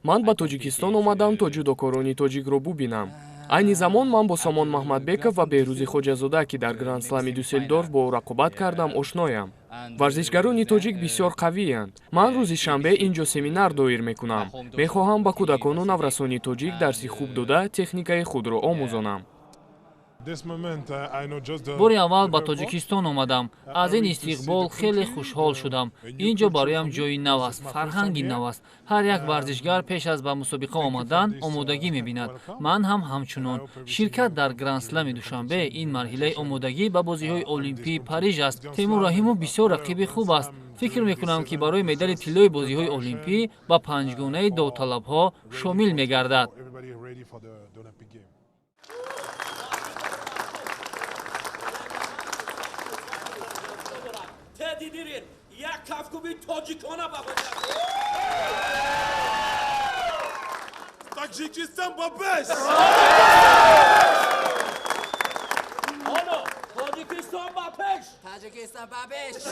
ман ба Тоҷикистон омадам то ҷудокорони тоҷикро бубинам. Айни замон ман бо Сомон Маҳмадбеков ва Беҳрӯзи Хоҷазода, ки дар Гранд-слами Дюссельдорф бо ӯ рақобат кардам, ошноям. Варзишгарони тоҷик бисёр қавиянд. Ман рӯзи шанбе ин ҷо семинар доир мекунам. Мехоҳам ба кӯдакону наврасони тоҷик дарси хуб дода, техникаи худро омӯзонам. бори аввал ба Тоҷикистон омадам. Аз ин истиқбол хеле хушҳол шудам. ин ҷо бароям ҷойи нав аст, фарҳанги нав аст. Ҳар як варзишгар пеш аз ба мусобиқа омадан омодагӣ мебинад. ман ҳам ҳамчунон. ширкат дар Гранд-слами душанбе ин марҳилаи омодагӣ ба бозиҳои олимпии Париж аст. Теймур Раҳимов бисёр рақиби хуб аст. фикр мекунам, ки барои медали тиллои бозиҳои олимпӣ ба панҷгонаи довталабҳо шомил мегардад. Тедди Ринер, як кафкуби тоҷикона ба Тоҷикистон ба 5. Оно, Тоҷикистон ба 5. Тоҷикистон ба 5.